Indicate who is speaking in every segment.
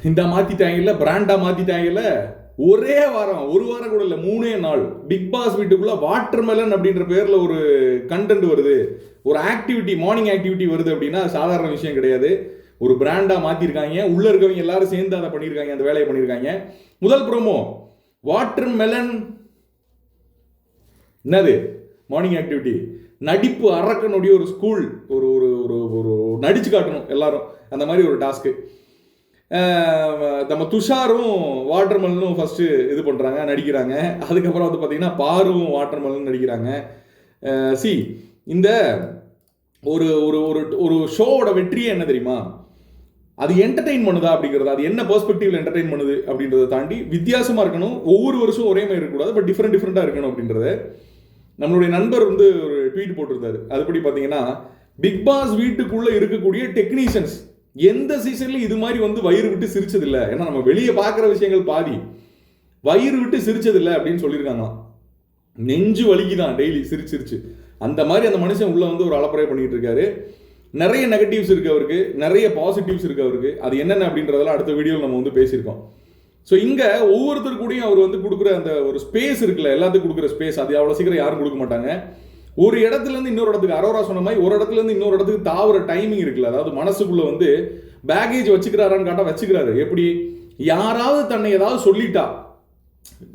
Speaker 1: இந்த மாற்றிட்டாங்கல்ல, பிராண்டாக மாற்றிட்டாங்கல்ல. ஒரே வாரம், ஒரு வாரம் கூட இல்லை, 3 நாள் பிக் பாஸ் வீட்டுக்குள்ளே வாட்டர்மெலன் அப்படின்ற பேரில் ஒரு கண்டென்ட் வருது, ஒரு ஆக்டிவிட்டி, மார்னிங் ஆக்டிவிட்டி வருது அப்படின்னா சாதாரண விஷயம் கிடையாது. ஒரு பிராண்டாக மாற்றிருக்காங்க. உள்ளே இருக்கவங்க எல்லாரும் சேர்ந்து அதை பண்ணியிருக்காங்க, அந்த வேலையை பண்ணியிருக்காங்க. முதல் ப்ரோமோ வாட்டர்மெலன். என்னது மார்னிங் ஆக்டிவிட்டி? நடிப்பு அரக்கனுடைய ஒரு ஸ்கூல், ஒரு ஒரு ஒரு நடிச்சு காட்டணும் எல்லாரும், அந்த மாதிரி ஒரு டாஸ்க்கு. நம்ம துஷாரும் வாட்டர்மெலனும் ஃபஸ்ட்டு இது பண்ணுறாங்க, நடிக்கிறாங்க. அதுக்கப்புறம் வந்து பார்த்தீங்கன்னா பாரும் வாட்டர்மெலன் நடிக்கிறாங்க. இந்த ஒரு ஒரு ஒரு ஷோவோட வெற்றியே என்ன தெரியுமா? அது என்டர்டெயின் பண்ணுதா அப்படிங்கிறது, அது என்ன பெர்ஸ்பெக்டிவ்ல என்டர்டெயின் பண்ணுது அப்படின்றத தாண்டி வித்தியாசமாக இருக்கணும். ஒவ்வொரு வருஷம் ஒரே மாதிரி இருக்கக்கூடாது, பட் டிஃப்ரெண்ட்டாக இருக்கணும் அப்படின்றத நம்மளுடைய நண்பர் வந்து ஒரு ட்வீட் போட்டிருந்தாரு. அதுபடி பார்த்தீங்கன்னா பிக் பாஸ் வீட்டுக்குள்ளே இருக்கக்கூடிய டெக்னீஷியன்ஸ் எந்த சீசன்லையும் இது மாதிரி வந்து வயிறு விட்டு சிரிச்சதில்லை. ஏன்னா நம்ம வெளியே பார்க்குற விஷயங்கள் பாதி வயிறு விட்டு சிரிச்சதில்லை அப்படின்னு சொல்லியிருக்காங்களாம். நெஞ்சு வலிக்குதான் டெய்லி சிரிச்சிருச்சு. அந்த மாதிரி அந்த மனுஷன் உள்ள வந்து ஒரு அலப்பறை பண்ணிட்டு இருக்காரு. நிறைய நெகட்டிவ்ஸ் இருக்கு அவருக்கு, நிறைய பாசிட்டிவ்ஸ் இருக்கு அவருக்கு. அது என்னென்ன அப்படின்றதெல்லாம் அடுத்த வீடியோவில் நம்ம வந்து பேசியிருக்கோம். ஸோ இங்கே ஒவ்வொருத்தர் கூடயும் அவர் வந்து கொடுக்குற அந்த ஒரு ஸ்பேஸ் இருக்குல்ல, எல்லாத்துக்கும் கொடுக்குற ஸ்பேஸ், அது அவ்வளோ சீக்கிரம் யாரும் கொடுக்க மாட்டாங்க. ஒரு இடத்துலேருந்து இன்னொரு இடத்துக்கு, அரோரா சொன்ன மாதிரி ஒரு இடத்துலேருந்து இன்னொரு இடத்துக்கு தாவுற டைமிங் இருக்குல்ல, அதாவது மனசுக்குள்ளே வந்து பேகேஜ் வச்சுக்கிறாரான்னு காட்டா வச்சுக்கிறாரு. எப்படி? யாராவது தன்னை ஏதாவது சொல்லிட்டா,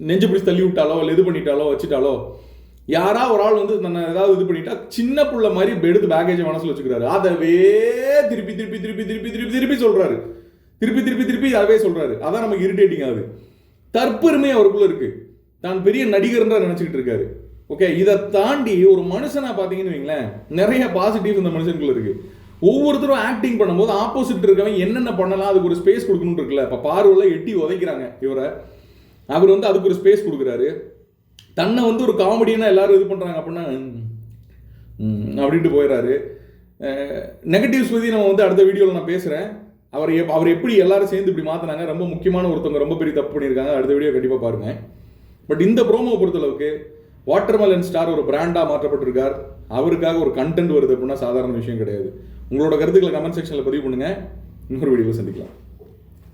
Speaker 1: நெஞ்சு பிடிச்சி தள்ளி விட்டாலோ இல்லை இது பண்ணிட்டாலோ வச்சுட்டாலோ, யாராவது ஒரு ஆள் வந்து தன்னை ஏதாவது இது பண்ணிட்டா சின்ன புள்ள மாதிரி எடுத்து பேகேஜை மனசில் வச்சுக்கிறாரு. அதவே திருப்பி திருப்பி திருப்பி திருப்பி திருப்பி திருப்பி சொல்கிறாரு, திருப்பி திருப்பி திருப்பி அதவே சொல்கிறாரு. அதான் நமக்கு இரிட்டேட்டிங் ஆகுது. தற்பெருமை அவருக்குள்ள இருக்கு, தான் பெரிய நடிகர்ன்ற நினச்சிக்கிட்டு இருக்காரு. ஓகே, இதை தாண்டி ஒரு மனுஷனா பார்த்தீங்கன்னு வைங்களேன், நிறைய பாசிட்டிவ் இந்த மனுஷனுக்குள்ள இருக்கு. ஒவ்வொருத்தரும் ஆக்டிங் பண்ணும்போது ஆப்போசிட் இருக்கவன் என்னென்ன பண்ணலாம் அதுக்கு ஒரு ஸ்பேஸ் கொடுக்கணும்னு இருக்குல்ல. இப்போ பார்வையில் எட்டி உதைக்கிறாங்க இவரை, அவர் வந்து அதுக்கு ஒரு ஸ்பேஸ் கொடுக்குறாரு. தன்னை வந்து ஒரு காமெடியனா எல்லாரும் இது பண்ணுறாங்க அப்படின்னா அப்படின்ட்டு போயிடறாரு. நெகட்டிவ்ஸ் பற்றி நம்ம வந்து அடுத்த வீடியோவில் நான் பேசுகிறேன். அவர் எப்படி எல்லாரும் சேர்ந்து இப்படி மாற்றினாங்க, ரொம்ப முக்கியமான ஒருத்தவங்க ரொம்ப பெரிய தப்பு பண்ணியிருக்காங்க. அடுத்த வீடியோ கண்டிப்பாக பாருங்கள். பட் இந்த ப்ரோமோ பொறுத்தளவுக்கு வாட்டர்மெலன் ஸ்டார் ஒரு பிராண்டாக மாற்றப்பட்டிருக்கார். அவருக்காக ஒரு கண்டென்ட் வருது அப்படின்னா சாதாரண விஷயம் கிடையாது. உங்களோட கருத்துக்களை கமெண்ட் செக்ஷனில் பதிவு பண்ணுங்கள். இன்னொரு வீடியோவில் சந்திக்கலாம்.